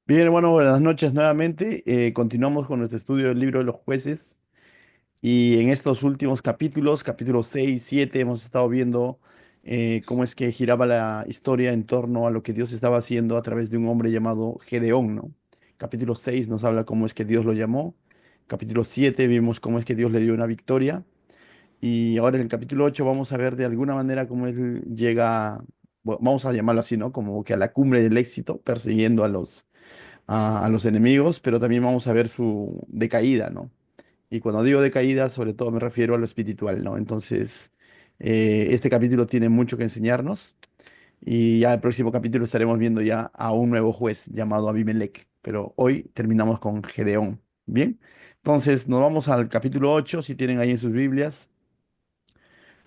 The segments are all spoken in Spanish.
Bien, bueno, buenas noches nuevamente. Continuamos con nuestro estudio del libro de los jueces y en estos últimos capítulos, capítulos 6, 7, hemos estado viendo cómo es que giraba la historia en torno a lo que Dios estaba haciendo a través de un hombre llamado Gedeón, ¿no? Capítulo 6 nos habla cómo es que Dios lo llamó. Capítulo 7 vimos cómo es que Dios le dio una victoria. Y ahora en el capítulo 8 vamos a ver de alguna manera cómo él llega, bueno, vamos a llamarlo así, ¿no? Como que a la cumbre del éxito, persiguiendo a los enemigos, pero también vamos a ver su decaída, ¿no? Y cuando digo decaída, sobre todo me refiero a lo espiritual, ¿no? Entonces, este capítulo tiene mucho que enseñarnos y ya el próximo capítulo estaremos viendo ya a un nuevo juez llamado Abimelech, pero hoy terminamos con Gedeón, ¿bien? Entonces, nos vamos al capítulo 8 si tienen ahí en sus Biblias.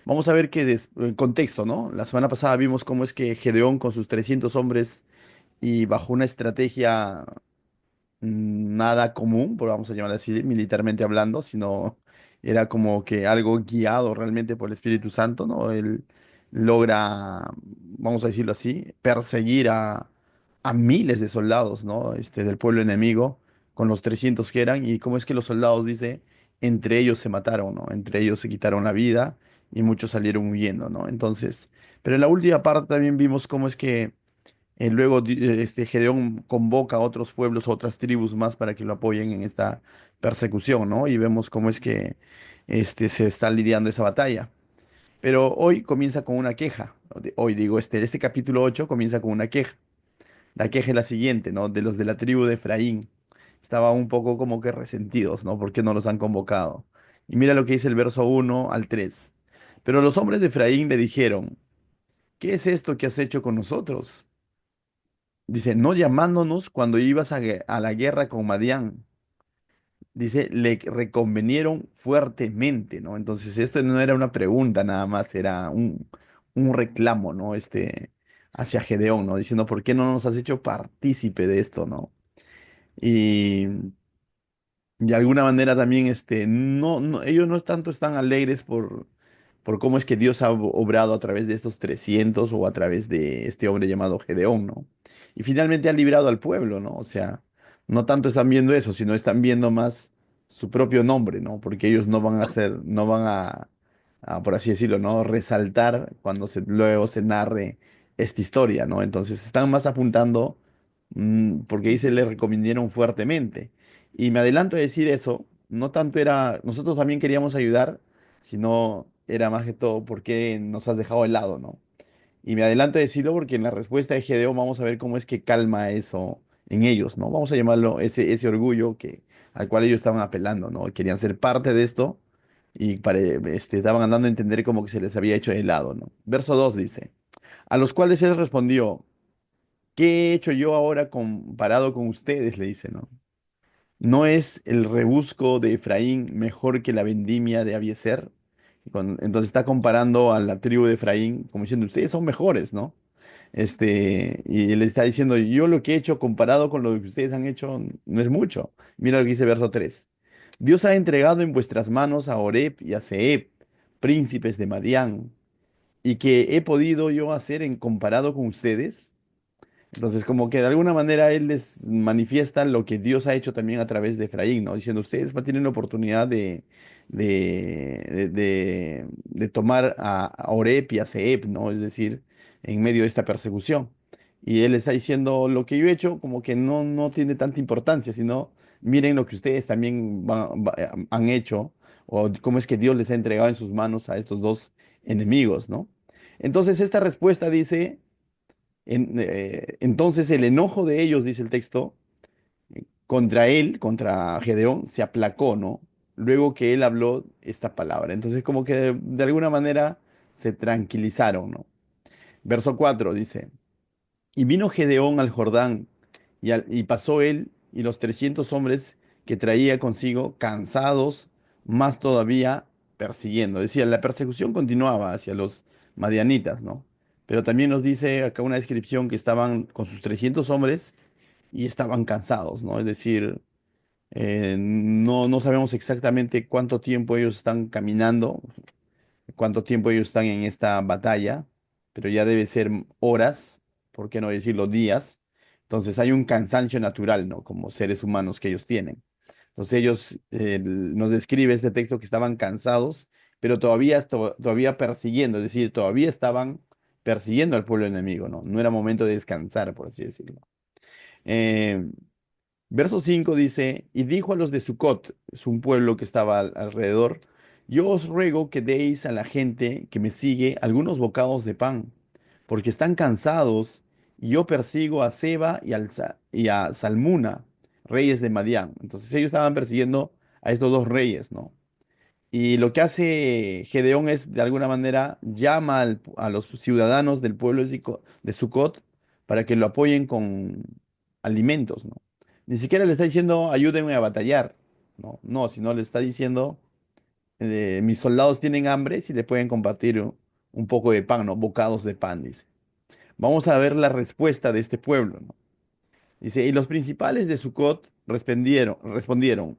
Vamos a ver que, en contexto, ¿no? La semana pasada vimos cómo es que Gedeón con sus 300 hombres y bajo una estrategia nada común, por vamos a llamar así, militarmente hablando, sino era como que algo guiado realmente por el Espíritu Santo, ¿no? Él logra, vamos a decirlo así, perseguir a miles de soldados, ¿no? Del pueblo enemigo, con los 300 que eran, y cómo es que los soldados, dice, entre ellos se mataron, ¿no? Entre ellos se quitaron la vida y muchos salieron huyendo, ¿no? Entonces, pero en la última parte también vimos cómo es que luego Gedeón convoca a otros pueblos, a otras tribus más para que lo apoyen en esta persecución, ¿no? Y vemos cómo es que se está lidiando esa batalla. Pero hoy comienza con una queja. Hoy digo, este capítulo 8 comienza con una queja. La queja es la siguiente, ¿no? De los de la tribu de Efraín. Estaban un poco como que resentidos, ¿no? ¿Por qué no los han convocado? Y mira lo que dice el verso 1 al 3. Pero los hombres de Efraín le dijeron, ¿qué es esto que has hecho con nosotros? Dice, no llamándonos cuando ibas a la guerra con Madián. Dice, le reconvenieron fuertemente, ¿no? Entonces, esto no era una pregunta nada más, era un reclamo, ¿no? Hacia Gedeón, ¿no? Diciendo, ¿por qué no nos has hecho partícipe de esto, ¿no? Y de alguna manera también, ellos no tanto están alegres por cómo es que Dios ha obrado a través de estos 300 o a través de este hombre llamado Gedeón, ¿no? Y finalmente ha librado al pueblo, ¿no? O sea, no tanto están viendo eso, sino están viendo más su propio nombre, ¿no? Porque ellos no van a hacer, no van por así decirlo, ¿no? Resaltar cuando luego se narre esta historia, ¿no? Entonces están más apuntando, porque dice, le recomendieron fuertemente. Y me adelanto a decir eso, no tanto era, nosotros también queríamos ayudar, sino era más que todo porque nos has dejado de lado, ¿no? Y me adelanto a decirlo porque en la respuesta de Gedeón vamos a ver cómo es que calma eso en ellos, ¿no? Vamos a llamarlo ese orgullo al cual ellos estaban apelando, ¿no? Querían ser parte de esto y estaban dando a entender como que se les había hecho de lado, ¿no? Verso 2 dice, a los cuales él respondió, ¿qué he hecho yo ahora comparado con ustedes? Le dice, ¿no? ¿No es el rebusco de Efraín mejor que la vendimia de Abiezer? Entonces está comparando a la tribu de Efraín como diciendo, ustedes son mejores, ¿no? Y le está diciendo, yo lo que he hecho comparado con lo que ustedes han hecho no es mucho. Mira lo que dice verso 3. Dios ha entregado en vuestras manos a Oreb y a Zeeb, príncipes de Madián, y que he podido yo hacer en comparado con ustedes. Entonces, como que de alguna manera él les manifiesta lo que Dios ha hecho también a través de Efraín, ¿no? Diciendo, ustedes van a tener la oportunidad de tomar a Oreb y a Zeeb, ¿no? Es decir, en medio de esta persecución. Y él está diciendo, lo que yo he hecho como que no tiene tanta importancia, sino miren lo que ustedes también han hecho, o cómo es que Dios les ha entregado en sus manos a estos dos enemigos, ¿no? Entonces, esta respuesta dice entonces el enojo de ellos, dice el texto, contra él, contra Gedeón, se aplacó, ¿no? Luego que él habló esta palabra. Entonces como que de alguna manera se tranquilizaron, ¿no? Verso 4 dice, y vino Gedeón al Jordán, y pasó él y los 300 hombres que traía consigo, cansados, más todavía persiguiendo. Decía, la persecución continuaba hacia los madianitas, ¿no? Pero también nos dice acá una descripción que estaban con sus 300 hombres y estaban cansados, ¿no? Es decir, no sabemos exactamente cuánto tiempo ellos están caminando, cuánto tiempo ellos están en esta batalla, pero ya debe ser horas, por qué no decirlo días, Entonces hay un cansancio natural, ¿no? Como seres humanos que ellos tienen. Entonces ellos nos describe este texto que estaban cansados, pero todavía persiguiendo, es decir, todavía estaban persiguiendo al pueblo enemigo, ¿no? No era momento de descansar, por así decirlo. Eh, Verso 5 dice, y dijo a los de Sucot, es un pueblo que estaba alrededor, yo os ruego que deis a la gente que me sigue algunos bocados de pan, porque están cansados, y yo persigo a Seba y a Salmuna, reyes de Madián. Entonces ellos estaban persiguiendo a estos dos reyes, ¿no? Y lo que hace Gedeón es, de alguna manera, llama a los ciudadanos del pueblo de Sucot para que lo apoyen con alimentos, ¿no? Ni siquiera le está diciendo, ayúdenme a batallar, ¿no? No, sino le está diciendo, mis soldados tienen hambre, si le pueden compartir un poco de pan, ¿no? Bocados de pan, dice. Vamos a ver la respuesta de este pueblo, ¿no? Dice, y los principales de Sucot respondieron,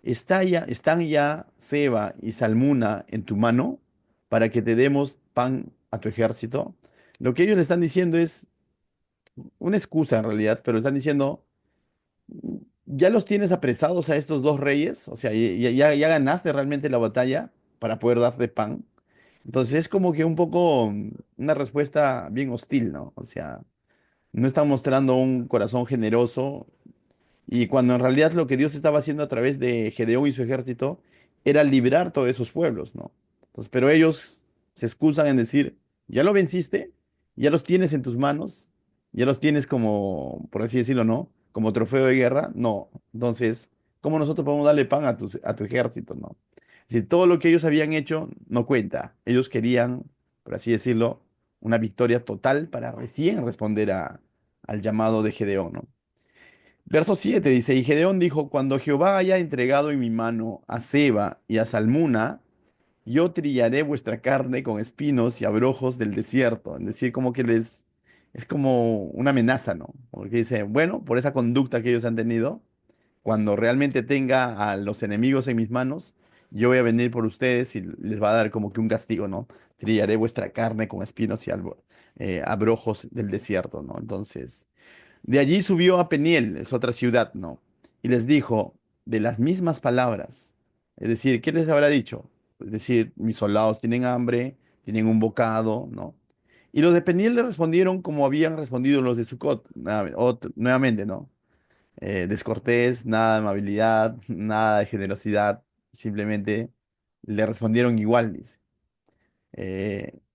¿están ya Seba y Salmuna en tu mano para que te demos pan a tu ejército? Lo que ellos le están diciendo es una excusa en realidad, pero están diciendo, ¿ya los tienes apresados a estos dos reyes? O sea, ya ganaste realmente la batalla para poder darte pan. Entonces es como que un poco una respuesta bien hostil, ¿no? O sea, no está mostrando un corazón generoso. Y cuando en realidad lo que Dios estaba haciendo a través de Gedeón y su ejército era librar todos esos pueblos, ¿no? Entonces, pero ellos se excusan en decir, ya lo venciste, ya los tienes en tus manos, ya los tienes como, por así decirlo, ¿no? Como trofeo de guerra, no. Entonces, ¿cómo nosotros podemos darle pan a tu ejército, ¿no? Es decir, todo lo que ellos habían hecho no cuenta. Ellos querían, por así decirlo, una victoria total para recién responder al llamado de Gedeón, ¿no? Verso 7 dice, y Gedeón dijo, cuando Jehová haya entregado en mi mano a Seba y a Salmuna, yo trillaré vuestra carne con espinos y abrojos del desierto. Es decir, como que es como una amenaza, ¿no? Porque dice, bueno, por esa conducta que ellos han tenido, cuando realmente tenga a los enemigos en mis manos, yo voy a venir por ustedes y les va a dar como que un castigo, ¿no? Trillaré vuestra carne con espinos y abrojos del desierto, ¿no? Entonces... De allí subió a Peniel, es otra ciudad, ¿no? Y les dijo de las mismas palabras. Es decir, ¿qué les habrá dicho? Es decir, mis soldados tienen hambre, tienen un bocado, ¿no? Y los de Peniel le respondieron como habían respondido los de Sucot, nuevamente, ¿no? Descortés, nada de amabilidad, nada de generosidad, simplemente le respondieron igual, dice.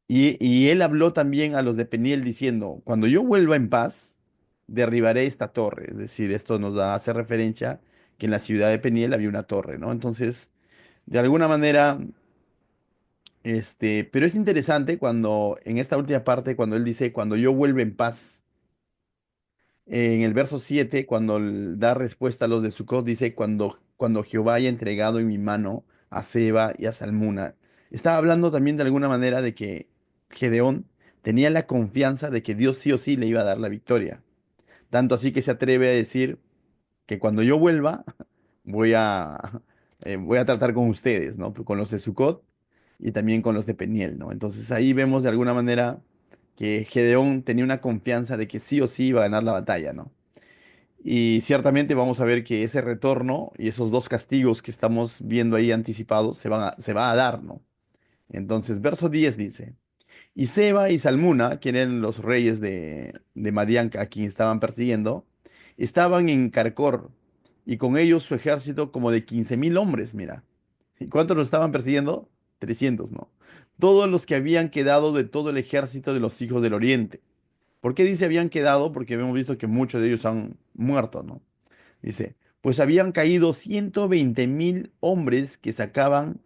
Y él habló también a los de Peniel diciendo, cuando yo vuelva en paz, derribaré esta torre. Es decir, esto hace referencia que en la ciudad de Peniel había una torre, ¿no? Entonces, de alguna manera, pero es interesante cuando, en esta última parte, cuando él dice, cuando yo vuelva en paz, en el verso 7 cuando da respuesta a los de Sucot, dice, cuando Jehová haya entregado en mi mano a Seba y a Salmuna. Estaba hablando también de alguna manera de que Gedeón tenía la confianza de que Dios sí o sí le iba a dar la victoria. Tanto así que se atreve a decir que cuando yo vuelva, voy a, voy a tratar con ustedes, ¿no? Con los de Sucot y también con los de Peniel, ¿no? Entonces ahí vemos de alguna manera que Gedeón tenía una confianza de que sí o sí iba a ganar la batalla, ¿no? Y ciertamente vamos a ver que ese retorno y esos dos castigos que estamos viendo ahí anticipados se va a dar, ¿no? Entonces, verso 10 dice, y Seba y Salmuna, que eran los reyes de Madián a quien estaban persiguiendo, estaban en Carcor, y con ellos su ejército como de 15.000 hombres, mira. ¿Y cuántos los estaban persiguiendo? 300, ¿no? Todos los que habían quedado de todo el ejército de los hijos del oriente. ¿Por qué dice habían quedado? Porque hemos visto que muchos de ellos han muerto, ¿no? Dice, pues habían caído 120.000 hombres que sacaban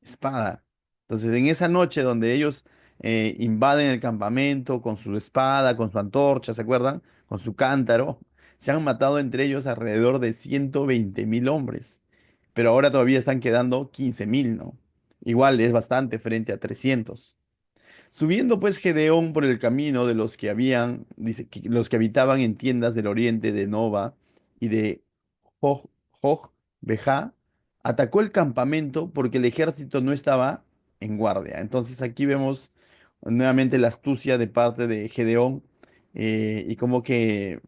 espada. Entonces, en esa noche donde ellos invaden el campamento con su espada, con su antorcha, ¿se acuerdan? Con su cántaro, se han matado entre ellos alrededor de 120.000 hombres. Pero ahora todavía están quedando 15.000, ¿no? Igual es bastante frente a 300. Subiendo pues Gedeón por el camino de los que habían, dice, los que habitaban en tiendas del oriente de Nova y de Joj Bejá, atacó el campamento porque el ejército no estaba en guardia. Entonces aquí vemos nuevamente la astucia de parte de Gedeón y como que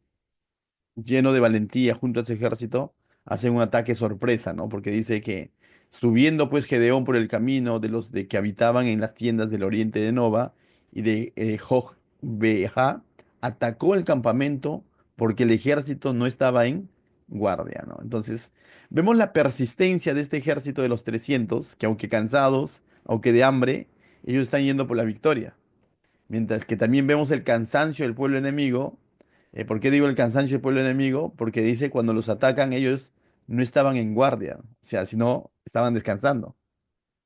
lleno de valentía junto a ese ejército, hace un ataque sorpresa, ¿no? Porque dice que subiendo pues Gedeón por el camino de los de que habitaban en las tiendas del oriente de Nova y de Jogbeha, atacó el campamento porque el ejército no estaba en guardia, ¿no? Entonces, vemos la persistencia de este ejército de los 300, que aunque cansados, aunque de hambre, ellos están yendo por la victoria. Mientras que también vemos el cansancio del pueblo enemigo. ¿Por qué digo el cansancio del pueblo enemigo? Porque dice cuando los atacan ellos no estaban en guardia, o sea, sino estaban descansando,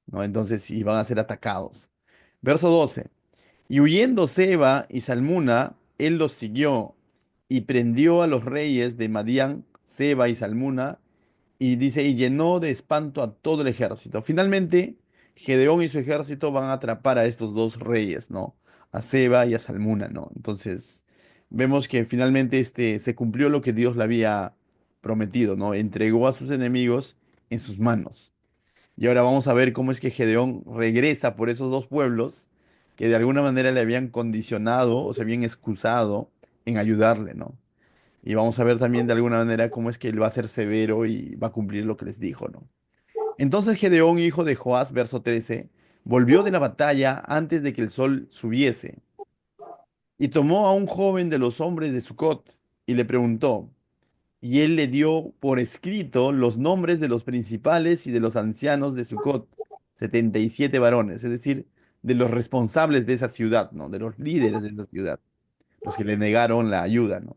¿no? Entonces iban a ser atacados. Verso 12. Y huyendo Seba y Salmuna, él los siguió y prendió a los reyes de Madián, Seba y Salmuna, y dice, y llenó de espanto a todo el ejército. Finalmente, Gedeón y su ejército van a atrapar a estos dos reyes, ¿no? A Seba y a Salmuna, ¿no? Entonces, vemos que finalmente se cumplió lo que Dios le había prometido, ¿no? Entregó a sus enemigos en sus manos. Y ahora vamos a ver cómo es que Gedeón regresa por esos dos pueblos que de alguna manera le habían condicionado o se habían excusado en ayudarle, ¿no? Y vamos a ver también de alguna manera cómo es que él va a ser severo y va a cumplir lo que les dijo, ¿no? Entonces Gedeón, hijo de Joás, verso 13, volvió de la batalla antes de que el sol subiese, y tomó a un joven de los hombres de Sucot, y le preguntó, y él le dio por escrito los nombres de los principales y de los ancianos de Sucot, 77 varones, es decir, de los responsables de esa ciudad, ¿no? De los líderes de esa ciudad, los que le negaron la ayuda, ¿no?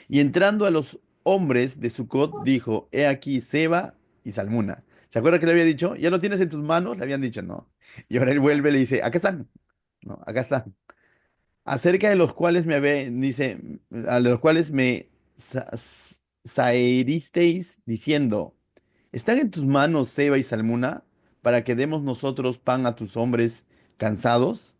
Y entrando a los hombres de Sucot, dijo, he aquí Seba y Salmuna. ¿Se acuerda que le había dicho? ¿Ya lo tienes en tus manos? Le habían dicho, no. Y ahora él vuelve y le dice, acá están. No, acá están. Acerca de los cuales dice, a los cuales me saheristeis diciendo, ¿están en tus manos Seba y Salmuna para que demos nosotros pan a tus hombres cansados?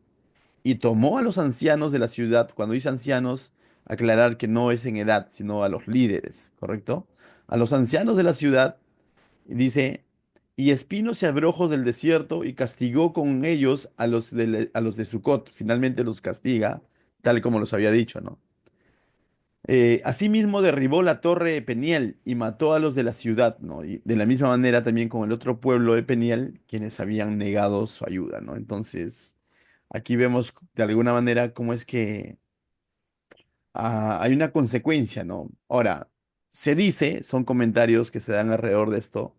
Y tomó a los ancianos de la ciudad, cuando dice ancianos, aclarar que no es en edad, sino a los líderes, ¿correcto? A los ancianos de la ciudad, y dice, y espinos y abrojos del desierto, y castigó con ellos a los de Sucot, finalmente los castiga, tal como los había dicho, ¿no? Asimismo derribó la torre de Peniel y mató a los de la ciudad, ¿no? Y de la misma manera también con el otro pueblo de Peniel, quienes habían negado su ayuda, ¿no? Entonces, aquí vemos de alguna manera cómo es que hay una consecuencia, ¿no? Ahora, se dice, son comentarios que se dan alrededor de esto,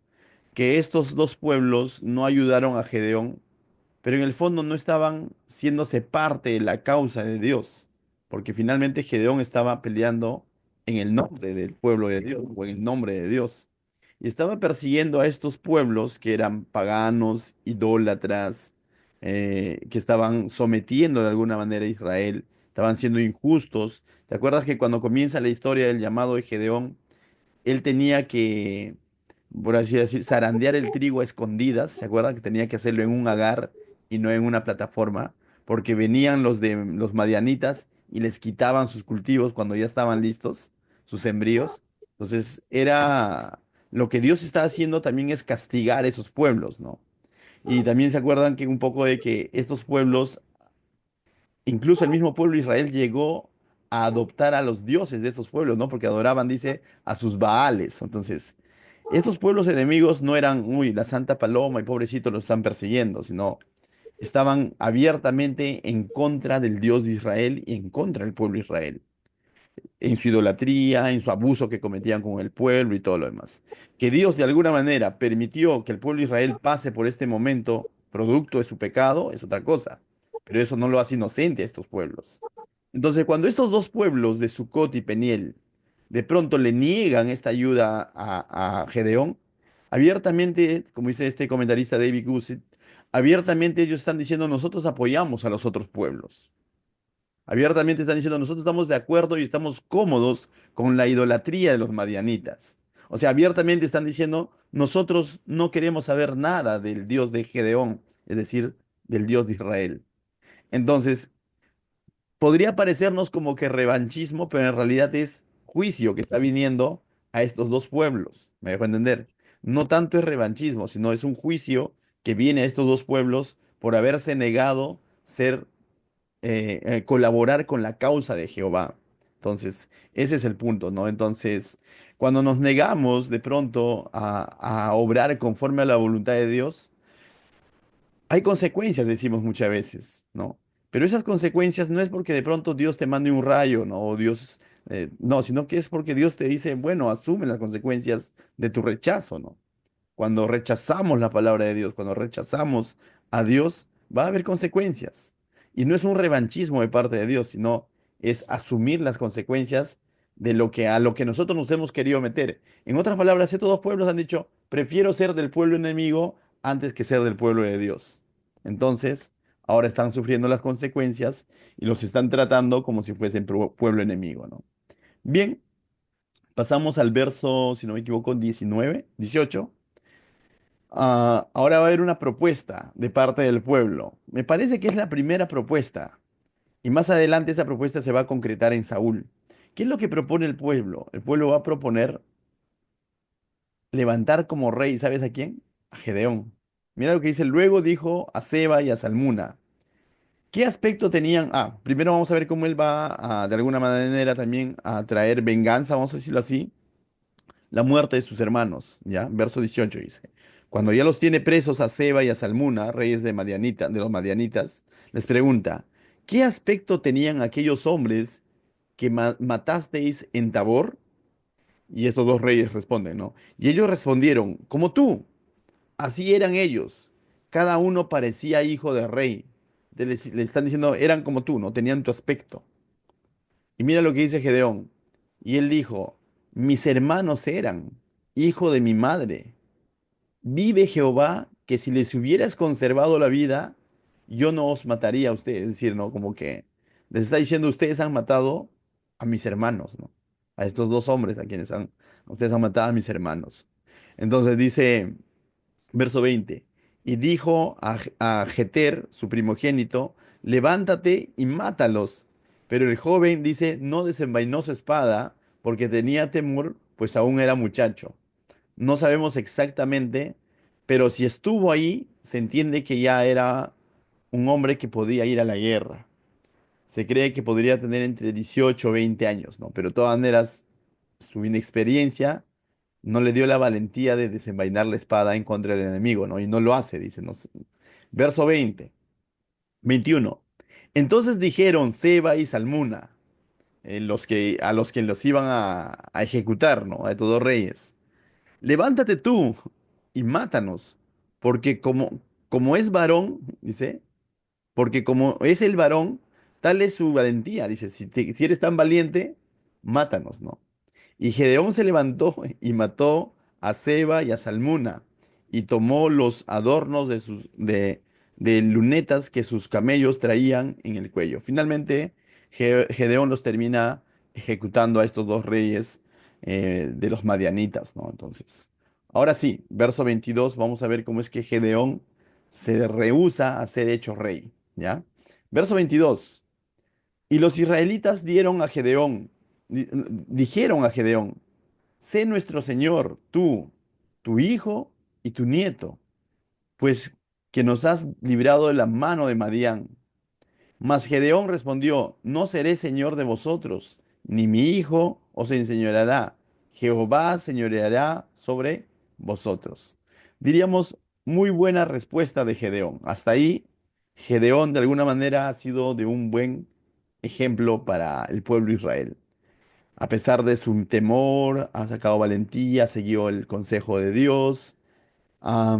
que estos dos pueblos no ayudaron a Gedeón, pero en el fondo no estaban siéndose parte de la causa de Dios, porque finalmente Gedeón estaba peleando en el nombre del pueblo de Dios o en el nombre de Dios. Y estaba persiguiendo a estos pueblos que eran paganos, idólatras, que estaban sometiendo de alguna manera a Israel, estaban siendo injustos. ¿Te acuerdas que cuando comienza la historia del llamado de Gedeón, él tenía que, por así decir, zarandear el trigo a escondidas? ¿Se acuerdan que tenía que hacerlo en un agar y no en una plataforma? Porque venían los de los madianitas y les quitaban sus cultivos cuando ya estaban listos, sus sembríos. Entonces, era lo que Dios está haciendo también es castigar a esos pueblos, ¿no? Y también se acuerdan que un poco de que estos pueblos, incluso el mismo pueblo de Israel llegó a adoptar a los dioses de estos pueblos, ¿no? Porque adoraban, dice, a sus Baales. Entonces, estos pueblos enemigos no eran, uy, la Santa Paloma y pobrecito lo están persiguiendo, sino estaban abiertamente en contra del Dios de Israel y en contra del pueblo de Israel en su idolatría, en su abuso que cometían con el pueblo y todo lo demás. Que Dios de alguna manera permitió que el pueblo de Israel pase por este momento producto de su pecado es otra cosa, pero eso no lo hace inocente a estos pueblos. Entonces, cuando estos dos pueblos de Sucot y Peniel de pronto le niegan esta ayuda a Gedeón, abiertamente, como dice este comentarista David Gusit, abiertamente ellos están diciendo nosotros apoyamos a los otros pueblos. Abiertamente están diciendo, nosotros estamos de acuerdo y estamos cómodos con la idolatría de los madianitas. O sea, abiertamente están diciendo, nosotros no queremos saber nada del Dios de Gedeón, es decir, del Dios de Israel. Entonces, podría parecernos como que revanchismo, pero en realidad es juicio que está viniendo a estos dos pueblos. ¿Me dejo entender? No tanto es revanchismo, sino es un juicio que viene a estos dos pueblos por haberse negado colaborar con la causa de Jehová. Entonces, ese es el punto, ¿no? Entonces, cuando nos negamos de pronto a obrar conforme a la voluntad de Dios, hay consecuencias, decimos muchas veces, ¿no? Pero esas consecuencias no es porque de pronto Dios te mande un rayo, ¿no? O Dios, no, sino que es porque Dios te dice, bueno, asume las consecuencias de tu rechazo, ¿no? Cuando rechazamos la palabra de Dios, cuando rechazamos a Dios, va a haber consecuencias. Y no es un revanchismo de parte de Dios, sino es asumir las consecuencias de lo que a lo que nosotros nos hemos querido meter. En otras palabras, estos dos pueblos han dicho, prefiero ser del pueblo enemigo antes que ser del pueblo de Dios. Entonces, ahora están sufriendo las consecuencias y los están tratando como si fuesen pueblo enemigo, ¿no? Bien, pasamos al verso, si no me equivoco, 19, 18. Ahora va a haber una propuesta de parte del pueblo. Me parece que es la primera propuesta. Y más adelante esa propuesta se va a concretar en Saúl. ¿Qué es lo que propone el pueblo? El pueblo va a proponer levantar como rey, ¿sabes a quién? A Gedeón. Mira lo que dice. Luego dijo a Seba y a Salmuna. ¿Qué aspecto tenían? Primero vamos a ver cómo él va de alguna manera también a traer venganza, vamos a decirlo así, la muerte de sus hermanos, ¿ya? Verso 18 dice, cuando ya los tiene presos a Seba y a Salmuna, reyes de Madianita, de los madianitas, les pregunta, ¿qué aspecto tenían aquellos hombres que matasteis en Tabor? Y estos dos reyes responden, ¿no? Y ellos respondieron, como tú, así eran ellos, cada uno parecía hijo de rey. Le están diciendo, eran como tú, ¿no? Tenían tu aspecto. Y mira lo que dice Gedeón. Y él dijo, mis hermanos eran, hijo de mi madre. Vive Jehová, que si les hubieras conservado la vida, yo no os mataría a ustedes. Es decir, ¿no? Como que les está diciendo, ustedes han matado a mis hermanos, ¿no? A estos dos hombres ustedes han matado a mis hermanos. Entonces dice, verso 20, y dijo a Jeter, su primogénito, levántate y mátalos. Pero el joven dice, no desenvainó su espada porque tenía temor, pues aún era muchacho. No sabemos exactamente, pero si estuvo ahí, se entiende que ya era un hombre que podía ir a la guerra. Se cree que podría tener entre 18 o 20 años, ¿no? Pero de todas maneras, su inexperiencia no le dio la valentía de desenvainar la espada en contra del enemigo, ¿no? Y no lo hace, dice. Verso 20, 21. Entonces dijeron Seba y Salmuna, a los que los iban a ejecutar, ¿no? A estos dos reyes. Levántate tú y mátanos, porque como es varón, dice, porque como es el varón, tal es su valentía, dice, si eres tan valiente, mátanos, ¿no? Y Gedeón se levantó y mató a Seba y a Salmuna, y tomó los adornos de lunetas que sus camellos traían en el cuello. Finalmente, Gedeón los termina ejecutando a estos dos reyes de los madianitas, ¿no? Entonces, ahora sí, verso 22, vamos a ver cómo es que Gedeón se rehúsa a ser hecho rey, ¿ya? Verso 22. Y los israelitas dijeron a Gedeón, sé nuestro Señor, tú, tu hijo y tu nieto, pues que nos has librado de la mano de Madián. Mas Gedeón respondió, no seré señor de vosotros, ni mi hijo os enseñoreará. Jehová señoreará sobre vosotros. Diríamos, muy buena respuesta de Gedeón. Hasta ahí, Gedeón de alguna manera ha sido de un buen ejemplo para el pueblo de Israel. A pesar de su temor, ha sacado valentía, siguió el consejo de Dios, ha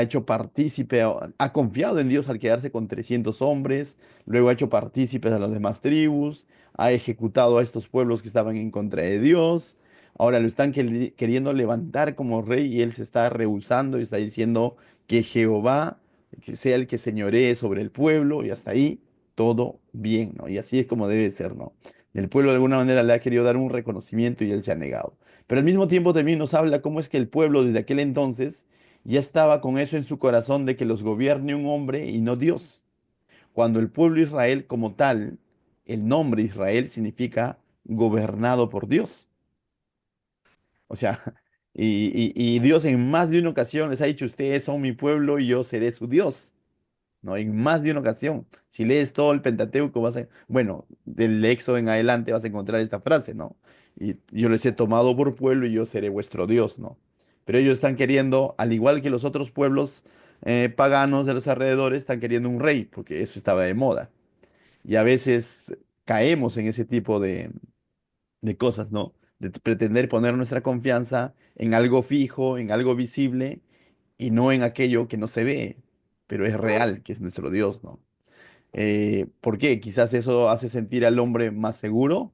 hecho partícipe, ha confiado en Dios al quedarse con 300 hombres, luego ha hecho partícipes a las demás tribus, ha ejecutado a estos pueblos que estaban en contra de Dios, ahora lo están queriendo levantar como rey y él se está rehusando y está diciendo que Jehová que sea el que señoree sobre el pueblo y hasta ahí todo bien, ¿no? Y así es como debe ser, ¿no? El pueblo de alguna manera le ha querido dar un reconocimiento y él se ha negado. Pero al mismo tiempo también nos habla cómo es que el pueblo desde aquel entonces ya estaba con eso en su corazón de que los gobierne un hombre y no Dios. Cuando el pueblo de Israel como tal, el nombre Israel significa gobernado por Dios. O sea, y Dios en más de una ocasión les ha dicho, ustedes son mi pueblo y yo seré su Dios. ¿no? En más de una ocasión. Si lees todo el Pentateuco, bueno, del Éxodo en adelante vas a encontrar esta frase, ¿no? Y yo les he tomado por pueblo y yo seré vuestro Dios, ¿no? Pero ellos están queriendo, al igual que los otros pueblos paganos de los alrededores, están queriendo un rey, porque eso estaba de moda. Y a veces caemos en ese tipo de cosas, ¿no? De pretender poner nuestra confianza en algo fijo, en algo visible, y no en aquello que no se ve, pero es real, que es nuestro Dios, ¿no? ¿Por qué? Quizás eso hace sentir al hombre más seguro,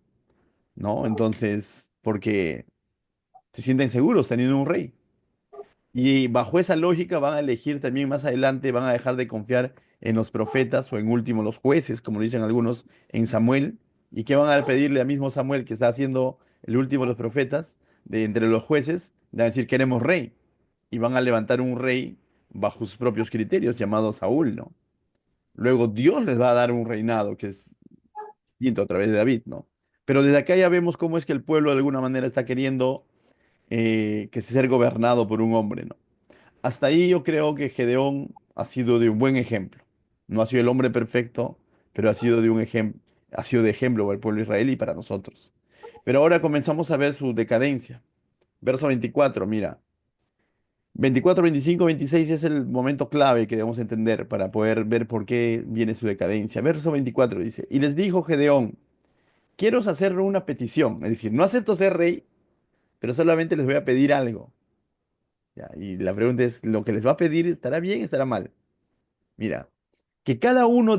¿no? Entonces, porque se sienten seguros teniendo un rey. Y bajo esa lógica van a elegir también más adelante, van a dejar de confiar en los profetas o en último los jueces, como dicen algunos, en Samuel. ¿Y qué van a pedirle al mismo Samuel que está haciendo el último de los profetas, de entre los jueces? Le van a decir, queremos rey. Y van a levantar un rey bajo sus propios criterios, llamado Saúl, ¿no? Luego Dios les va a dar un reinado que es distinto a través de David, ¿no? Pero desde acá ya vemos cómo es que el pueblo de alguna manera está queriendo que ser gobernado por un hombre, ¿no? Hasta ahí yo creo que Gedeón ha sido de un buen ejemplo. No ha sido el hombre perfecto, pero ha sido de un ejemplo, ha sido de ejemplo para el pueblo israelí y para nosotros. Pero ahora comenzamos a ver su decadencia. Verso 24, mira. 24, 25, 26 es el momento clave que debemos entender para poder ver por qué viene su decadencia. Verso 24 dice, y les dijo Gedeón, quiero hacerle una petición, es decir, no acepto ser rey, pero solamente les voy a pedir algo. Ya, y la pregunta es, ¿lo que les va a pedir estará bien, estará mal? Mira, que cada uno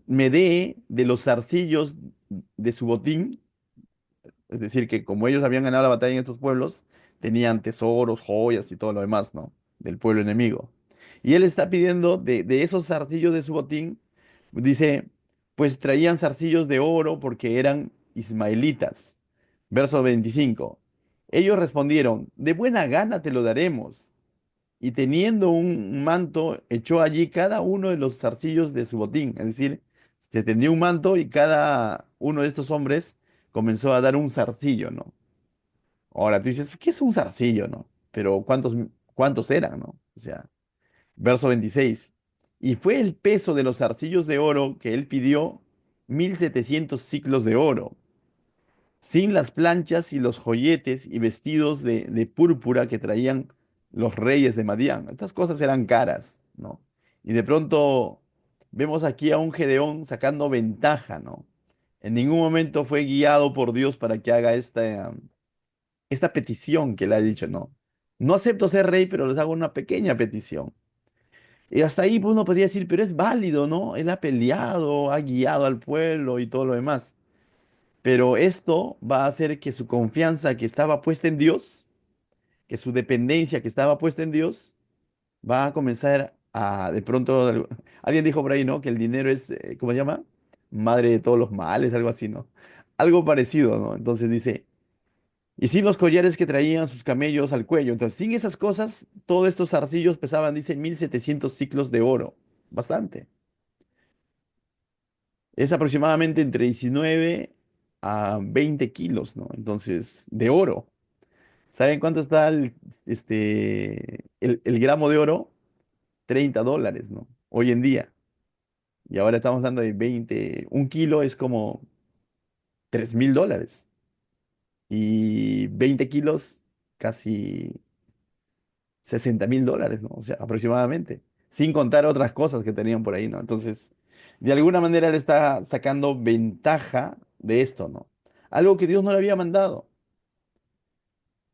me dé de los zarcillos de su botín, es decir, que como ellos habían ganado la batalla en estos pueblos, tenían tesoros, joyas y todo lo demás, ¿no? Del pueblo enemigo. Y él está pidiendo de esos zarcillos de su botín, dice, pues traían zarcillos de oro porque eran ismaelitas. Verso 25. Ellos respondieron, de buena gana te lo daremos y teniendo un manto, echó allí cada uno de los zarcillos de su botín. Es decir, se tendió un manto y cada uno de estos hombres comenzó a dar un zarcillo, ¿no? Ahora tú dices, ¿qué es un zarcillo, no? Pero ¿cuántos eran, no? O sea, verso 26. Y fue el peso de los zarcillos de oro que él pidió, 1.700 ciclos de oro sin las planchas y los joyetes y vestidos de púrpura que traían los reyes de Madián. Estas cosas eran caras, ¿no? Y de pronto vemos aquí a un Gedeón sacando ventaja, ¿no? En ningún momento fue guiado por Dios para que haga esta petición que le ha dicho, ¿no? No acepto ser rey, pero les hago una pequeña petición. Y hasta ahí pues, uno podría decir, pero es válido, ¿no? Él ha peleado, ha guiado al pueblo y todo lo demás. Pero esto va a hacer que su confianza que estaba puesta en Dios, que su dependencia que estaba puesta en Dios, va a comenzar a, de pronto, alguien dijo por ahí, ¿no? Que el dinero es, ¿cómo se llama? Madre de todos los males, algo así, ¿no? Algo parecido, ¿no? Entonces dice, y sin los collares que traían sus camellos al cuello. Entonces, sin esas cosas, todos estos zarcillos pesaban, dice, 1.700 ciclos de oro. Bastante. Es aproximadamente entre 19 a 20 kilos, ¿no? Entonces, de oro. ¿Saben cuánto está el gramo de oro? $30, ¿no? Hoy en día. Y ahora estamos hablando de 20. Un kilo es como $3.000. Y 20 kilos, casi $60.000, ¿no? O sea, aproximadamente. Sin contar otras cosas que tenían por ahí, ¿no? Entonces, de alguna manera él está sacando ventaja de esto, ¿no? Algo que Dios no le había mandado.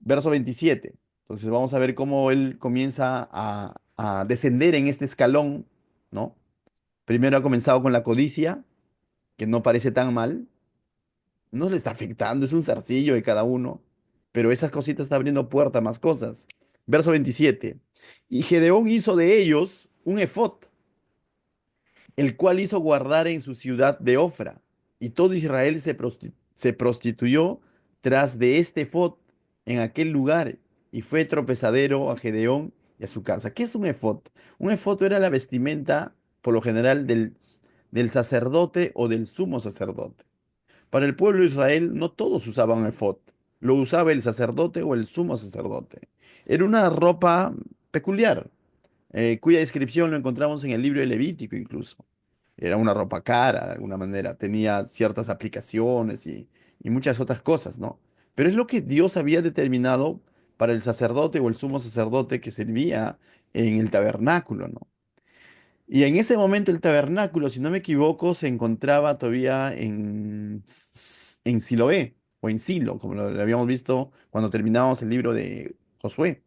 Verso 27. Entonces vamos a ver cómo él comienza a descender en este escalón, ¿no? Primero ha comenzado con la codicia, que no parece tan mal, no le está afectando, es un zarcillo de cada uno, pero esas cositas están abriendo puerta a más cosas. Verso 27. Y Gedeón hizo de ellos un efod, el cual hizo guardar en su ciudad de Ofra, y todo Israel se prostituyó tras de este efod en aquel lugar, y fue tropezadero a Gedeón y a su casa. ¿Qué es un efod? Un efod era la vestimenta, por lo general, del sacerdote o del sumo sacerdote. Para el pueblo de Israel, no todos usaban efod, lo usaba el sacerdote o el sumo sacerdote. Era una ropa peculiar, cuya descripción lo encontramos en el libro de Levítico incluso. Era una ropa cara, de alguna manera, tenía ciertas aplicaciones y muchas otras cosas, ¿no? Pero es lo que Dios había determinado para el sacerdote o el sumo sacerdote que servía en el tabernáculo, ¿no? Y en ese momento el tabernáculo, si no me equivoco, se encontraba todavía en Siloé o en Silo, como lo habíamos visto cuando terminábamos el libro de Josué.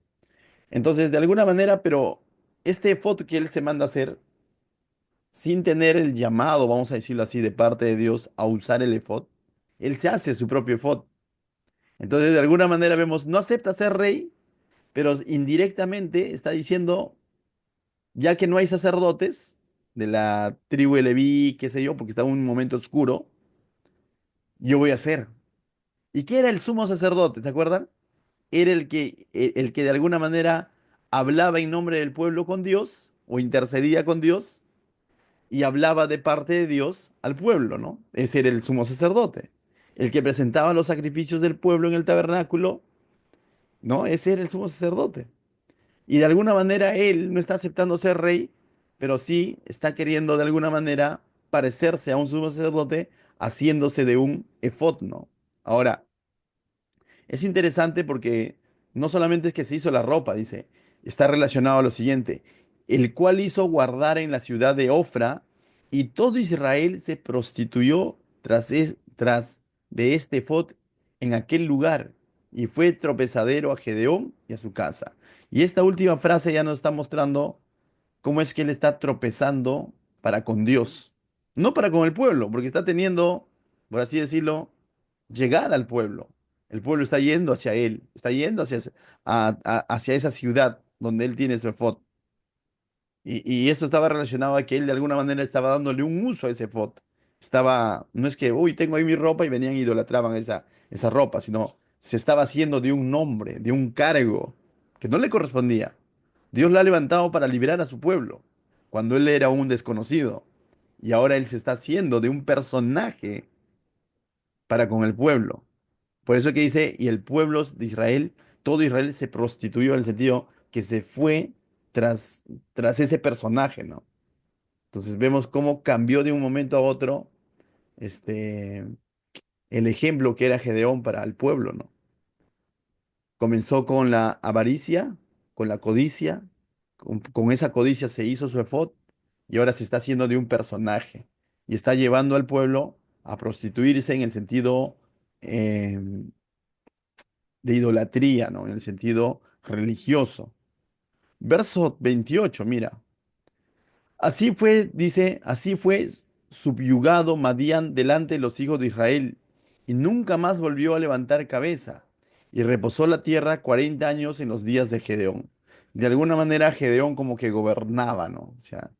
Entonces, de alguna manera, pero este foto que él se manda a hacer, sin tener el llamado, vamos a decirlo así, de parte de Dios a usar el efod, él se hace su propio efod. Entonces, de alguna manera vemos, no acepta ser rey, pero indirectamente está diciendo, ya que no hay sacerdotes de la tribu de Leví, qué sé yo, porque está en un momento oscuro, yo voy a ser. ¿Y qué era el sumo sacerdote? ¿Se acuerdan? Era el que de alguna manera hablaba en nombre del pueblo con Dios o intercedía con Dios y hablaba de parte de Dios al pueblo, ¿no? Ese era el sumo sacerdote. El que presentaba los sacrificios del pueblo en el tabernáculo, ¿no? Ese era el sumo sacerdote. Y de alguna manera él no está aceptando ser rey, pero sí está queriendo de alguna manera parecerse a un sumo sacerdote haciéndose de un efod, ¿no? Ahora, es interesante porque no solamente es que se hizo la ropa, dice, está relacionado a lo siguiente, el cual hizo guardar en la ciudad de Ofra y todo Israel se prostituyó tras de este efod en aquel lugar y fue tropezadero a Gedeón y a su casa. Y esta última frase ya nos está mostrando cómo es que él está tropezando para con Dios, no para con el pueblo, porque está teniendo, por así decirlo, llegada al pueblo. El pueblo está yendo hacia él, está yendo hacia esa ciudad donde él tiene su efod. Y esto estaba relacionado a que él de alguna manera estaba dándole un uso a ese efod. Estaba, no es que, uy, tengo ahí mi ropa y venían y idolatraban esa ropa, sino se estaba haciendo de un nombre, de un cargo que no le correspondía. Dios lo ha levantado para liberar a su pueblo, cuando él era un desconocido. Y ahora él se está haciendo de un personaje para con el pueblo. Por eso que dice, y el pueblo de Israel, todo Israel se prostituyó en el sentido que se fue tras, tras ese personaje, ¿no? Entonces vemos cómo cambió de un momento a otro este, el ejemplo que era Gedeón para el pueblo, ¿no? Comenzó con la avaricia, con la codicia, con esa codicia se hizo su efod y ahora se está haciendo de un personaje y está llevando al pueblo a prostituirse en el sentido de idolatría, ¿no? En el sentido religioso. Verso 28, mira. Así fue, dice, así fue subyugado Madián delante de los hijos de Israel, y nunca más volvió a levantar cabeza, y reposó la tierra 40 años en los días de Gedeón. De alguna manera Gedeón como que gobernaba, ¿no? O sea,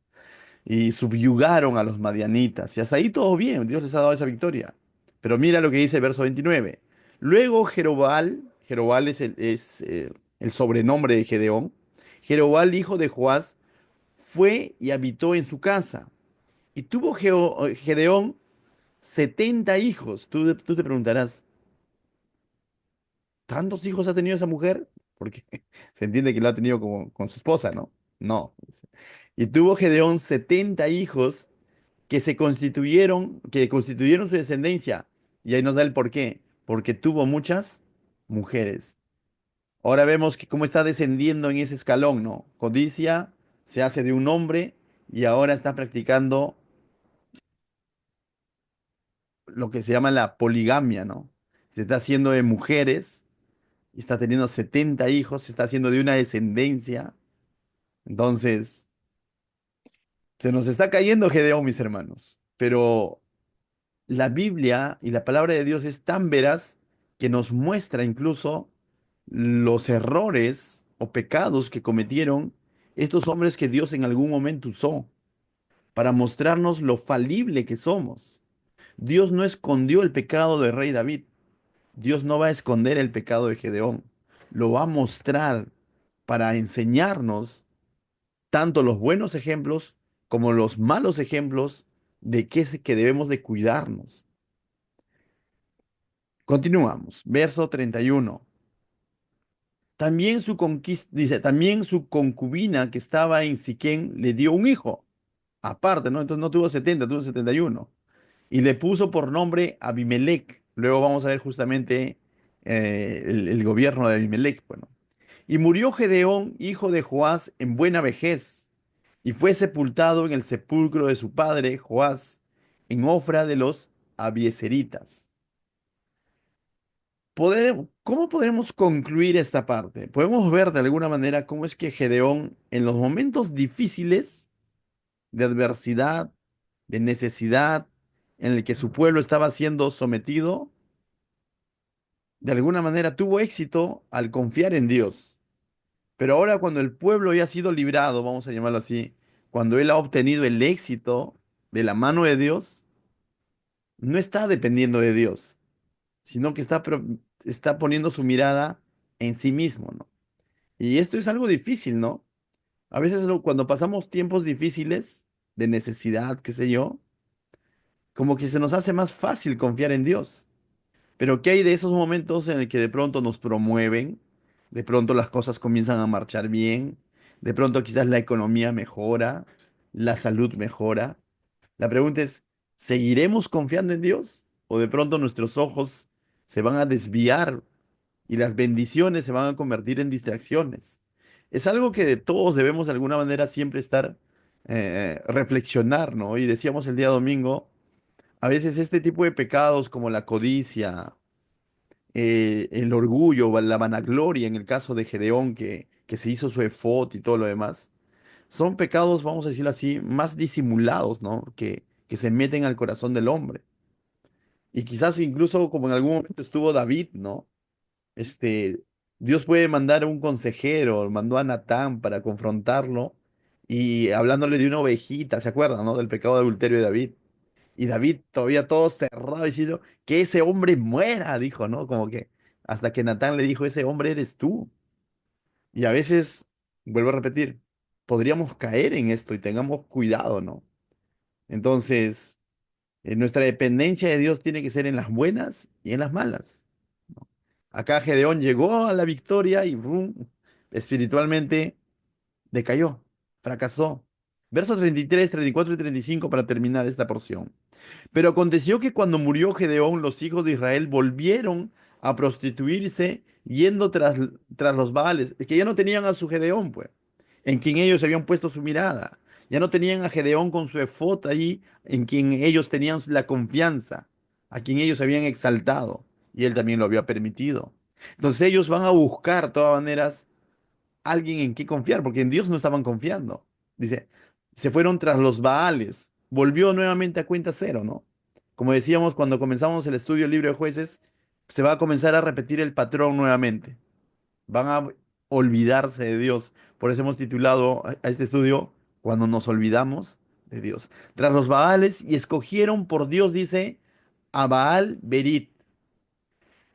y subyugaron a los madianitas, y hasta ahí todo bien, Dios les ha dado esa victoria. Pero mira lo que dice el verso 29. Luego Jerobal es el sobrenombre de Gedeón, Jerobal, hijo de Joás, fue y habitó en su casa. Y tuvo Gedeón 70 hijos. Tú te preguntarás, ¿tantos hijos ha tenido esa mujer? Porque se entiende que lo ha tenido con su esposa, ¿no? No. Y tuvo Gedeón 70 hijos que constituyeron su descendencia. Y ahí nos da el por qué. Porque tuvo muchas mujeres. Ahora vemos que cómo está descendiendo en ese escalón, ¿no? Codicia se hace de un hombre y ahora está practicando lo que se llama la poligamia, ¿no? Se está haciendo de mujeres y está teniendo 70 hijos, se está haciendo de una descendencia. Entonces, se nos está cayendo Gedeón, mis hermanos. Pero la Biblia y la palabra de Dios es tan veraz que nos muestra incluso los errores o pecados que cometieron estos hombres que Dios en algún momento usó para mostrarnos lo falible que somos. Dios no escondió el pecado del rey David. Dios no va a esconder el pecado de Gedeón, lo va a mostrar para enseñarnos tanto los buenos ejemplos como los malos ejemplos de que debemos de cuidarnos. Continuamos, verso 31. También su conquista, dice, también su concubina que estaba en Siquén le dio un hijo, aparte, ¿no? Entonces no tuvo 70, tuvo 71. Y le puso por nombre Abimelech. Luego vamos a ver justamente el gobierno de Abimelech, bueno. Y murió Gedeón, hijo de Joás, en buena vejez, y fue sepultado en el sepulcro de su padre, Joás, en Ofra de los Abieseritas. ¿Cómo podremos concluir esta parte? Podemos ver de alguna manera cómo es que Gedeón, en los momentos difíciles de adversidad, de necesidad, en el que su pueblo estaba siendo sometido, de alguna manera tuvo éxito al confiar en Dios. Pero ahora cuando el pueblo ya ha sido librado, vamos a llamarlo así, cuando él ha obtenido el éxito de la mano de Dios, no está dependiendo de Dios, sino que está poniendo su mirada en sí mismo, ¿no? Y esto es algo difícil, ¿no? A veces cuando pasamos tiempos difíciles, de necesidad, qué sé yo, como que se nos hace más fácil confiar en Dios. Pero ¿qué hay de esos momentos en el que de pronto nos promueven? De pronto las cosas comienzan a marchar bien, de pronto quizás la economía mejora, la salud mejora. La pregunta es, ¿seguiremos confiando en Dios? ¿O de pronto nuestros ojos se van a desviar y las bendiciones se van a convertir en distracciones? Es algo que de todos debemos de alguna manera siempre estar, reflexionar, ¿no? Y decíamos el día domingo, a veces este tipo de pecados como la codicia, el orgullo, la vanagloria en el caso de Gedeón que se hizo su efod y todo lo demás, son pecados, vamos a decirlo así, más disimulados, ¿no? Que se meten al corazón del hombre. Y quizás incluso como en algún momento estuvo David, ¿no? Este, Dios puede mandar un consejero, mandó a Natán para confrontarlo y hablándole de una ovejita, ¿se acuerdan, no? Del pecado de adulterio de David. Y David todavía todo cerrado diciendo que ese hombre muera, dijo, ¿no? Como que hasta que Natán le dijo, ese hombre eres tú. Y a veces, vuelvo a repetir, podríamos caer en esto y tengamos cuidado, ¿no? Entonces, nuestra dependencia de Dios tiene que ser en las buenas y en las malas. Acá Gedeón llegó a la victoria y ¡brum! Espiritualmente decayó, fracasó. Versos 33, 34 y 35 para terminar esta porción. Pero aconteció que cuando murió Gedeón, los hijos de Israel volvieron a prostituirse yendo tras los Baales. Es que ya no tenían a su Gedeón, pues, en quien ellos habían puesto su mirada. Ya no tenían a Gedeón con su efod allí, en quien ellos tenían la confianza, a quien ellos habían exaltado, y él también lo había permitido. Entonces ellos van a buscar, de todas maneras, alguien en qué confiar, porque en Dios no estaban confiando. Dice, se fueron tras los Baales, volvió nuevamente a cuenta cero, ¿no? Como decíamos cuando comenzamos el estudio del libro de jueces, se va a comenzar a repetir el patrón nuevamente. Van a olvidarse de Dios. Por eso hemos titulado a este estudio, Cuando nos olvidamos de Dios. Tras los Baales y escogieron por Dios, dice, a Baal Berit.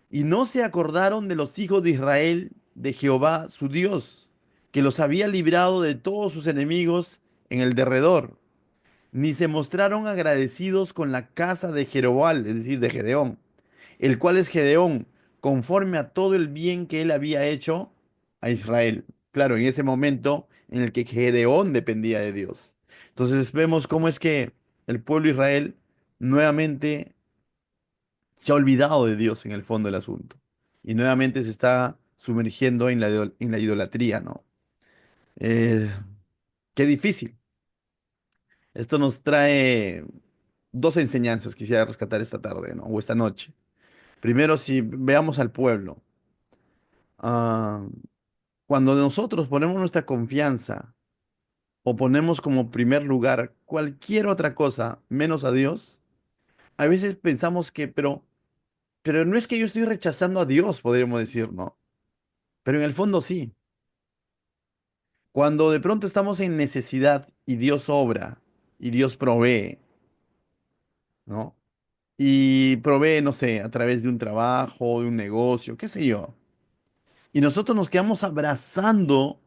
Y no se acordaron de los hijos de Israel, de Jehová su Dios, que los había librado de todos sus enemigos en el derredor, ni se mostraron agradecidos con la casa de Jeroboam, es decir, de Gedeón, el cual es Gedeón, conforme a todo el bien que él había hecho a Israel. Claro, en ese momento en el que Gedeón dependía de Dios. Entonces vemos cómo es que el pueblo de Israel nuevamente se ha olvidado de Dios en el fondo del asunto. Y nuevamente se está sumergiendo en en la idolatría, ¿no? Eh, Qué difícil. Esto nos trae dos enseñanzas que quisiera rescatar esta tarde, ¿no? O esta noche. Primero, si veamos al pueblo. Ah, cuando nosotros ponemos nuestra confianza o ponemos como primer lugar cualquier otra cosa menos a Dios, a veces pensamos que, pero no es que yo estoy rechazando a Dios, podríamos decir, ¿no? Pero en el fondo sí. Cuando de pronto estamos en necesidad y Dios obra y Dios provee, ¿no? Y provee, no sé, a través de un trabajo, de un negocio, qué sé yo. Y nosotros nos quedamos abrazando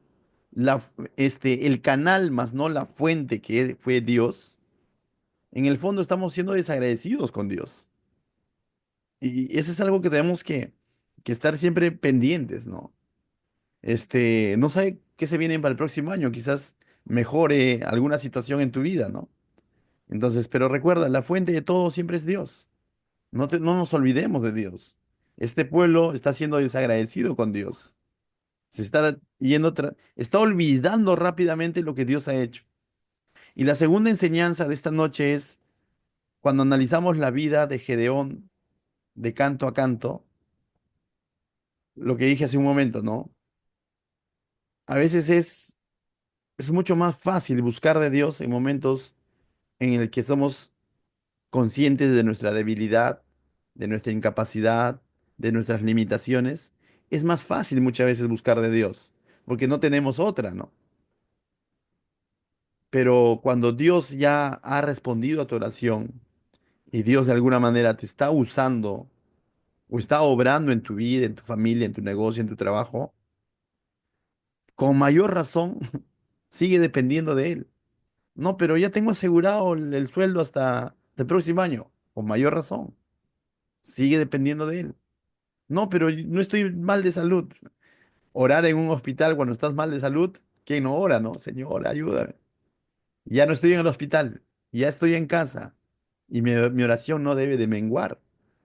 el canal más no la fuente que fue Dios. En el fondo estamos siendo desagradecidos con Dios. Y eso es algo que tenemos que estar siempre pendientes, ¿no? no sabe qué se viene para el próximo año, quizás mejore alguna situación en tu vida, ¿no? Entonces, pero recuerda, la fuente de todo siempre es Dios. No nos olvidemos de Dios. Este pueblo está siendo desagradecido con Dios. Se está está olvidando rápidamente lo que Dios ha hecho. Y la segunda enseñanza de esta noche es cuando analizamos la vida de Gedeón de canto a canto, lo que dije hace un momento, ¿no? A veces es mucho más fácil buscar de Dios en momentos en el que somos conscientes de nuestra debilidad, de nuestra incapacidad, de nuestras limitaciones. Es más fácil muchas veces buscar de Dios, porque no tenemos otra, ¿no? Pero cuando Dios ya ha respondido a tu oración y Dios de alguna manera te está usando o está obrando en tu vida, en tu familia, en tu negocio, en tu trabajo, con mayor razón sigue dependiendo de Él. No, pero ya tengo asegurado el sueldo hasta el próximo año. Con mayor razón, sigue dependiendo de Él. No, pero no estoy mal de salud. Orar en un hospital cuando estás mal de salud, ¿quién no ora, no? Señor, ayúdame. Ya no estoy en el hospital, ya estoy en casa. Y mi oración no debe de menguar,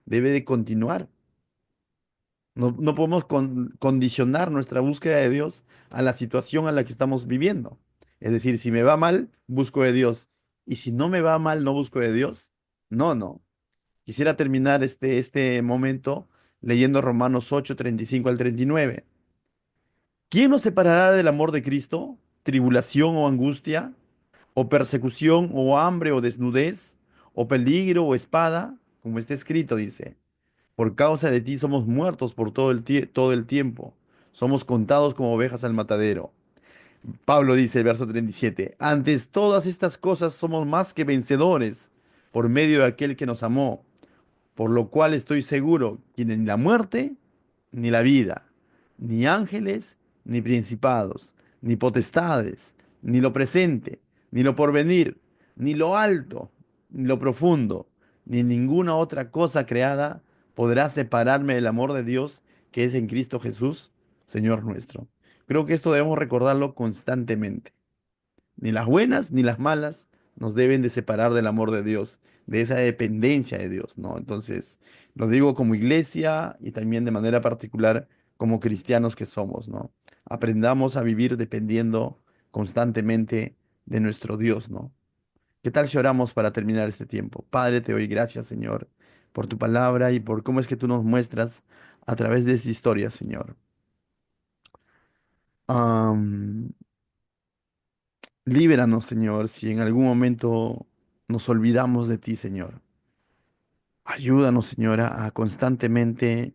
debe de continuar. No podemos condicionar nuestra búsqueda de Dios a la situación a la que estamos viviendo. Es decir, si me va mal, busco de Dios. Y si no me va mal, no busco de Dios. No. Quisiera terminar este momento leyendo Romanos 8:35 al 39. ¿Quién nos separará del amor de Cristo? ¿Tribulación o angustia? ¿O persecución o hambre o desnudez? ¿O peligro o espada? Como está escrito, dice. Por causa de ti somos muertos por todo el tiempo. Somos contados como ovejas al matadero. Pablo dice, el verso 37, antes todas estas cosas somos más que vencedores por medio de aquel que nos amó. Por lo cual estoy seguro que ni la muerte, ni la vida, ni ángeles, ni principados, ni potestades, ni lo presente, ni lo porvenir, ni lo alto, ni lo profundo, ni ninguna otra cosa creada podrá separarme del amor de Dios que es en Cristo Jesús, Señor nuestro. Creo que esto debemos recordarlo constantemente. Ni las buenas ni las malas nos deben de separar del amor de Dios, de esa dependencia de Dios, ¿no? Entonces, lo digo como iglesia y también de manera particular como cristianos que somos, ¿no? Aprendamos a vivir dependiendo constantemente de nuestro Dios, ¿no? ¿Qué tal si oramos para terminar este tiempo? Padre, te doy gracias, Señor, por tu palabra y por cómo es que tú nos muestras a través de esta historia, Señor. Am, Líbranos, Señor, si en algún momento nos olvidamos de ti, Señor. Ayúdanos, Señora, a constantemente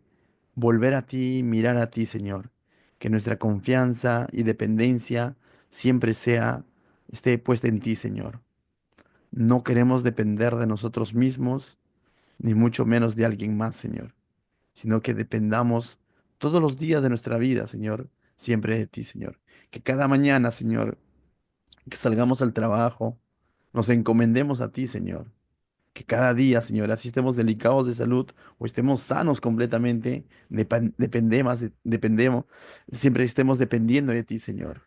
volver a ti, mirar a ti, Señor. Que nuestra confianza y dependencia siempre esté puesta en ti, Señor. No queremos depender de nosotros mismos, ni mucho menos de alguien más, Señor, sino que dependamos todos los días de nuestra vida, Señor, siempre de ti, Señor. Que cada mañana, Señor, que salgamos al trabajo, nos encomendemos a ti, Señor. Que cada día, Señor, así estemos delicados de salud o estemos sanos completamente, dependemos, siempre estemos dependiendo de ti, Señor.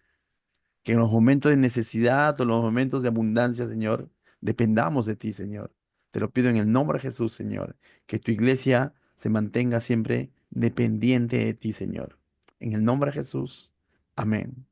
Que en los momentos de necesidad o los momentos de abundancia, Señor, dependamos de ti, Señor. Te lo pido en el nombre de Jesús, Señor. Que tu iglesia se mantenga siempre dependiente de ti, Señor. En el nombre de Jesús. Amén.